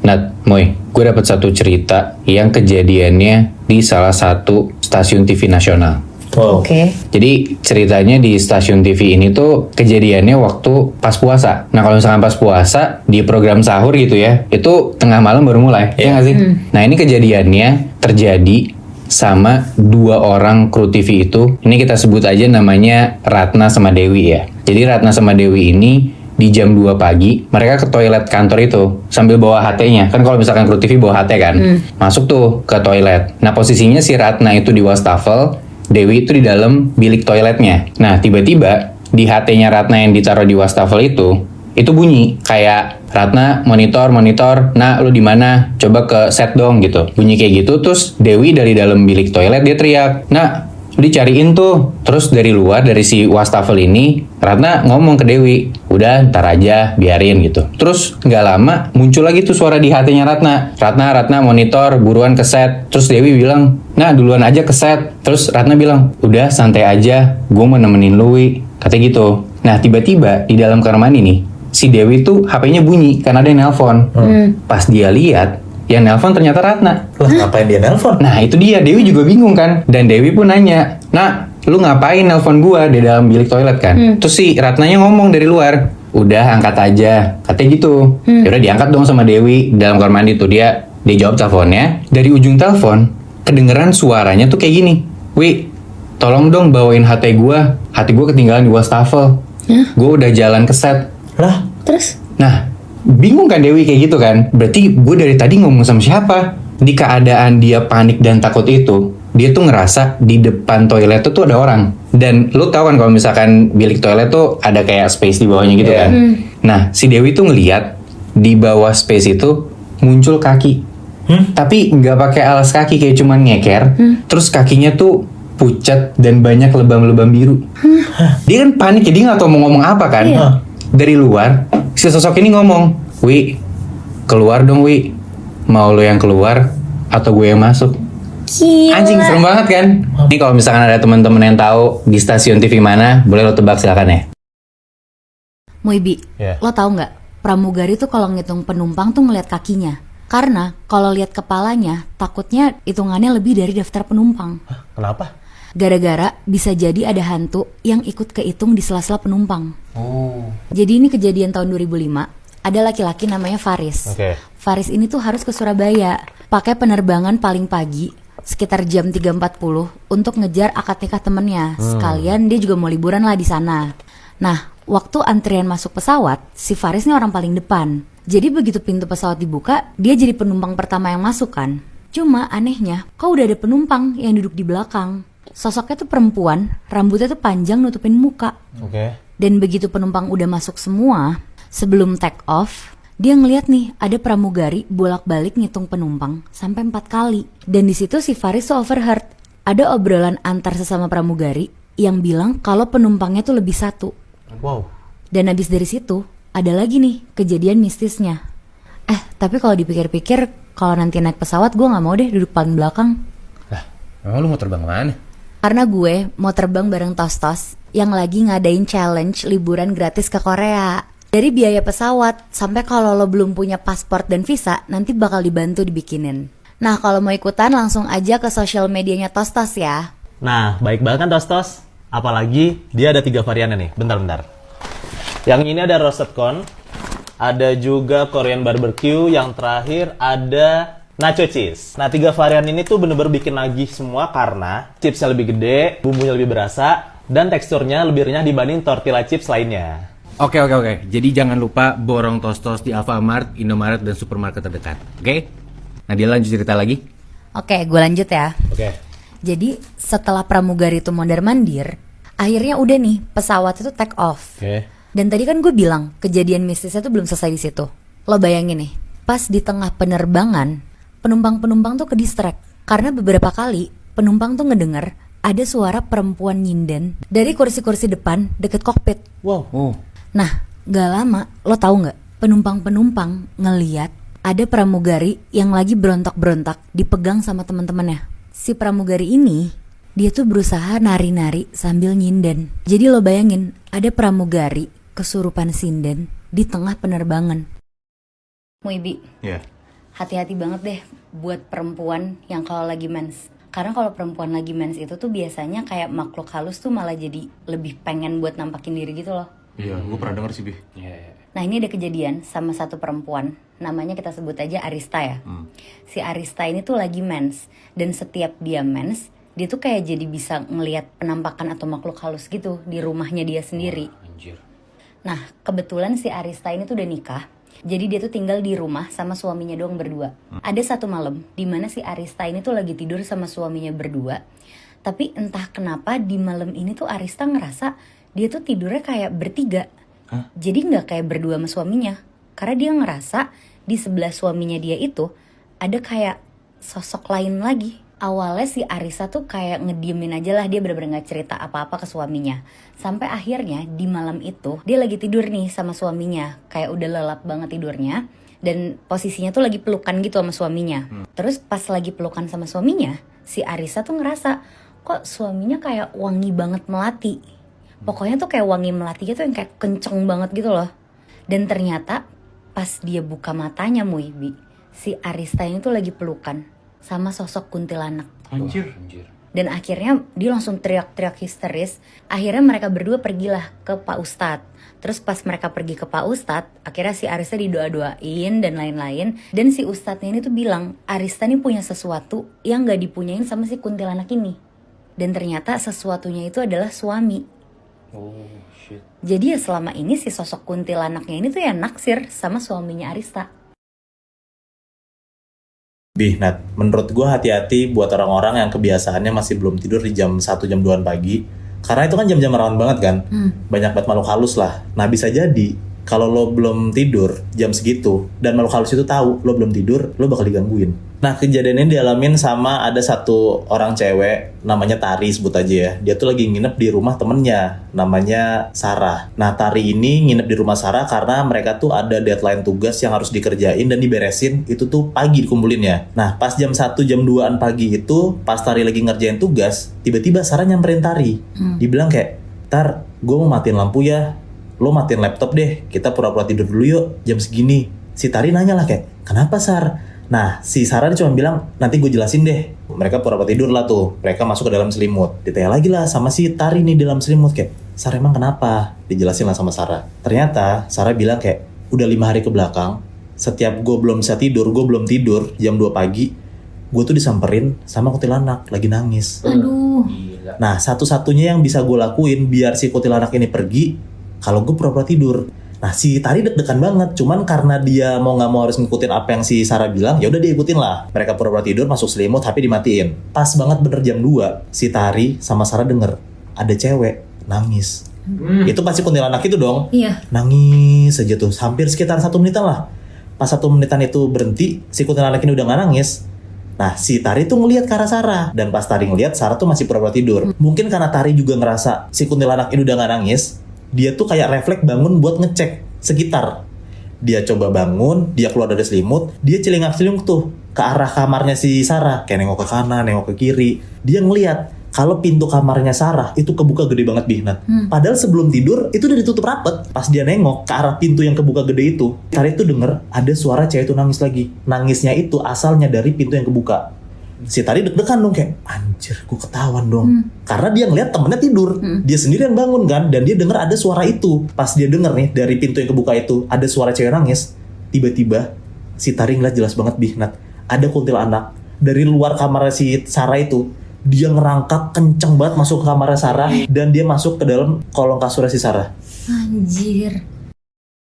Nah, Moy, gue dapat satu cerita yang kejadiannya di salah satu stasiun TV nasional. Wow. Oke. Jadi ceritanya di stasiun TV ini tuh kejadiannya waktu pas puasa. Nah kalau misalkan pas puasa di program sahur gitu ya, itu tengah malam baru mulai, ya nggak sih? Nah ini kejadiannya terjadi sama dua orang kru TV itu. Ini kita sebut aja namanya Ratna sama Dewi ya. Jadi Ratna sama Dewi ini di jam 2 pagi mereka ke toilet kantor itu sambil bawa HT-nya. Kan kalau misalkan kru TV bawa HT kan, masuk tuh ke toilet. Nah posisinya si Ratna itu di wastafel, Dewi itu di dalam bilik toiletnya. Nah, tiba-tiba di HT-nya Ratna yang ditaruh di wastafel itu bunyi kayak Ratna monitor, nah lu di mana? Coba ke set dong gitu. Bunyi kayak gitu, terus Dewi dari dalam bilik toilet dia teriak, "Nah, dicariin tuh." Terus dari luar dari si wastafel ini Ratna ngomong ke Dewi, "Udah ntar aja biarin," gitu. Terus nggak lama muncul lagi tuh suara di HT-nya Ratna monitor, buruan ke set. Terus Dewi bilang, "Nah duluan aja ke set." Terus Ratna bilang, "Udah santai aja, gue mau nemenin lu, Wi." Katanya gitu. Nah tiba-tiba di dalam kamar mandi nih si Dewi tuh HP-nya bunyi karena ada yang nelpon. Pas dia lihat yang nelpon ternyata Ratna. Lah ngapain dia nelpon? Nah itu dia, Dewi juga bingung kan. Dan Dewi pun nanya, "Nah, lu ngapain nelpon gua di dalam bilik toilet kan?" Terus si Ratnanya ngomong dari luar, "Udah angkat aja," katanya gitu. Yaudah diangkat dong sama Dewi di dalam kamar mandi tuh. Dia jawab teleponnya. Dari ujung telepon kedengeran suaranya tuh kayak gini, "Wi, tolong dong bawain HT gua. HT gua ketinggalan di wastafel. Gua udah jalan ke set." Lah, Terus? Nah, bingung kan Dewi kayak gitu kan? Berarti gue dari tadi ngomong sama siapa? Di keadaan dia panik dan takut itu, dia tuh ngerasa di depan toilet tuh ada orang. Dan lu tahu kan kalau misalkan bilik toilet tuh ada kayak space di bawahnya gitu kan? Nah, si Dewi tuh ngeliat di bawah space itu muncul kaki. Tapi nggak pakai alas kaki, kayak cuman ngeker. Terus kakinya tuh pucat dan banyak lebam-lebam biru. Dia kan panik, jadi nggak tahu mau ngomong apa kan? Dari luar, si sosok ini ngomong, "Wi, keluar dong Wi. Mau lo yang keluar atau gue yang masuk?" Gila. Anjing, serem banget kan? Ini kalau misalkan ada teman-teman yang tahu di stasiun TV mana, boleh lo tebak silakan ya. Moibi, Ya. lo tau nggak? Pramugari tuh kalau ngitung penumpang tuh ngeliat kakinya. Karena kalau lihat kepalanya, takutnya hitungannya lebih dari daftar penumpang. Hah, kenapa? Gara-gara bisa jadi ada hantu yang ikut kehitung di sela-sela penumpang. Oh. Jadi ini kejadian tahun 2005. Ada laki-laki namanya Faris. Oke. Faris ini tuh harus ke Surabaya, pakai penerbangan paling pagi sekitar jam 3.40 untuk ngejar akad nikah temennya. Sekalian dia juga mau liburan lah di sana. Nah, waktu antrian masuk pesawat, si Faris ini orang paling depan. Jadi begitu pintu pesawat dibuka, dia jadi penumpang pertama yang masuk kan. Cuma anehnya, kok udah ada penumpang yang duduk di belakang. Sosoknya tuh perempuan, rambutnya tuh panjang nutupin muka. Oke. Dan begitu penumpang udah masuk semua, sebelum take off, dia ngeliat nih ada pramugari bolak-balik ngitung penumpang sampai 4 kali. Dan di situ si Faris tuh overheard. Ada obrolan antar sesama pramugari yang bilang kalau penumpangnya tuh lebih satu. Wow. Dan habis dari situ, ada lagi nih kejadian mistisnya. Tapi kalau dipikir-pikir, kalau nanti naik pesawat gue gak mau deh duduk paling belakang. Lah, emang lu mau terbang kemana? Karena gue mau terbang bareng Tos-Tos yang lagi ngadain challenge liburan gratis ke Korea. Dari biaya pesawat sampai kalau lo belum punya paspor dan visa, nanti bakal dibantu dibikinin. Nah, kalau mau ikutan langsung aja ke sosial medianya Tos-Tos ya. Nah, baik banget kan Tos-Tos? Apalagi dia ada 3 variannya nih. Bentar. Yang ini ada roasted corn, ada juga Korean barbecue, yang terakhir ada nacho cheese. Nah, 3 varian ini tuh bener-bener bikin nagih semua karena chipsnya lebih gede, bumbunya lebih berasa, dan teksturnya lebih renyah dibanding tortilla chips lainnya. Oke. Jadi jangan lupa borong Tos-Tos di Alfamart, Indomaret, dan supermarket terdekat. Oke? Nah, dia lanjut cerita lagi. Oke, gue lanjut ya. Oke. Jadi setelah pramugari itu mondar-mandir, akhirnya udah nih pesawat itu take off. Oke. Dan tadi kan gue bilang kejadian mistisnya tuh belum selesai di situ. Lo bayangin nih, pas di tengah penerbangan, penumpang-penumpang tuh ke distract karena beberapa kali penumpang tuh ngedenger ada suara perempuan nyinden dari kursi-kursi depan deket kokpit. Wow. Oh. Nah, gak lama, lo tahu nggak? Penumpang-penumpang ngeliat ada pramugari yang lagi berontak-berontak dipegang sama teman-temannya. Si pramugari ini, dia tuh berusaha nari-nari sambil nyinden. Jadi lo bayangin, ada pramugari kesurupan sinden di tengah penerbangan. Muibi, Ya. hati-hati banget deh buat perempuan yang kalau lagi mens. Karena kalau perempuan lagi mens itu tuh biasanya kayak makhluk halus tuh malah jadi lebih pengen buat nampakin diri gitu loh. Iya, gue pernah denger sih, Bi. Nah ini ada kejadian sama satu perempuan, namanya kita sebut aja Arista ya. Si Arista ini tuh lagi mens, dan setiap dia mens, dia tuh kayak jadi bisa ngelihat penampakan atau makhluk halus gitu di rumahnya dia sendiri. Anjir. Nah kebetulan si Arista ini tuh udah nikah, jadi dia tuh tinggal di rumah sama suaminya doang berdua. Ada satu malam dimana si Arista ini tuh lagi tidur sama suaminya berdua, tapi entah kenapa di malam ini tuh Arista ngerasa dia tuh tidurnya kayak bertiga. Jadi nggak kayak berdua sama suaminya, karena dia ngerasa di sebelah suaminya dia itu ada kayak sosok lain lagi. Awalnya si Arista tuh kayak ngediemin aja lah, dia bener-bener gak cerita apa-apa ke suaminya. Sampai akhirnya di malam itu dia lagi tidur nih sama suaminya, kayak udah lelap banget tidurnya, dan posisinya tuh lagi pelukan gitu sama suaminya. Terus pas lagi pelukan sama suaminya, si Arista tuh ngerasa kok suaminya kayak wangi banget melati. Pokoknya tuh kayak wangi melatinya tuh yang kayak kenceng banget gitu loh. Dan ternyata pas dia buka matanya Muibi, si Arista ini tuh lagi pelukan sama sosok kuntilanak. Anjir. Dan akhirnya dia langsung teriak-teriak histeris. Akhirnya mereka berdua pergilah ke Pak Ustadz. Terus pas mereka pergi ke Pak Ustadz, akhirnya si Arista didoa-doain dan lain-lain. Dan si Ustadznya ini tuh bilang, Arista ini punya sesuatu yang gak dipunyain sama si kuntilanak ini. Dan ternyata sesuatunya itu adalah suami. Oh shit. Jadi ya selama ini si sosok kuntilanaknya ini tuh ya naksir sama suaminya Arista. Bih, Nat, menurut gue hati-hati buat orang-orang yang kebiasaannya masih belum tidur di jam 1, jam 2 pagi. Karena itu kan jam-jam rawan banget kan. Banyak banget makhluk halus lah. Nah bisa jadi kalau lo belum tidur jam segitu dan makhluk halus itu tahu lo belum tidur, lo bakal digangguin. Nah kejadian ini dialamin sama ada satu orang cewek namanya Tari, sebut aja ya. Dia tuh lagi nginep di rumah temennya namanya Sarah. Nah Tari ini nginep di rumah Sarah karena mereka tuh ada deadline tugas yang harus dikerjain dan diberesin. Itu tuh pagi dikumpulinnya. Nah pas jam 1, jam 2 pagi itu, pas Tari lagi ngerjain tugas, tiba-tiba Sarah nyamperin Tari. Dibilang kayak, Tar, gue mau matiin lampu ya, lo matiin laptop deh, kita pura-pura tidur dulu yuk jam segini. Si Tari nanya lah kayak, kenapa Sar? Nah si Sarah cuma bilang, nanti gue jelasin deh. Mereka pura-pura tidur lah tuh, mereka masuk ke dalam selimut. Ditanya lagi lah sama si Tari nih di dalam selimut kayak, Sar emang kenapa? Dijelasin lah sama Sarah. Ternyata Sarah bilang kayak, udah 5 hari ke belakang, setiap gue belum bisa tidur, gue belum tidur jam 2 pagi, gue tuh disamperin sama kuntilanak lagi nangis. Aduh. Nah satu-satunya yang bisa gue lakuin biar si kuntilanak ini pergi, kalau gue pura-pura tidur. Nah si Tari deg-degan banget, cuman karena dia mau nggak mau harus ngikutin apa yang si Sarah bilang, ya udah dia ikutin lah. Mereka pura-pura tidur, masuk selimut, HP dimatiin. Pas banget bener jam 2, si Tari sama Sarah denger ada cewek nangis. Itu pasti kuntilanak itu dong. Iya. Nangis aja tuh, hampir sekitar 1 menitan lah. Pas 1 menitan itu berhenti, si kuntilanak ini udah nggak nangis. Nah si Tari tuh ngeliat ke arah Sarah, dan pas Tari ngeliat, Sarah tuh masih pura-pura tidur. Mungkin karena Tari juga ngerasa si kuntilanak ini udah nggak nangis, dia tuh kayak refleks bangun buat ngecek sekitar. Dia coba bangun, dia keluar dari selimut, dia celingak-celinguk tuh ke arah kamarnya si Sarah, kayak nengok ke kanan, nengok ke kiri. Dia ngeliat kalau pintu kamarnya Sarah itu kebuka gede banget, Bihnat. Padahal sebelum tidur itu udah ditutup rapet. Pas dia nengok ke arah pintu yang kebuka gede itu, Tari tuh denger ada suara cewek itu nangis lagi. Nangisnya itu asalnya dari pintu yang kebuka. Si Tari deg-degan dong kayak, anjir gue ketahuan dong. Karena dia ngeliat temennya tidur, dia sendiri yang bangun kan, dan dia denger ada suara itu. Pas dia denger nih dari pintu yang kebuka itu ada suara cewek nangis, tiba-tiba si Tari ngeliat jelas banget, Bihnat, ada kuntilanak dari luar kamar si Sarah itu. Dia ngerangkak kenceng banget masuk ke kamar Sarah, dan dia masuk ke dalam kolong kasur si Sarah. Anjir.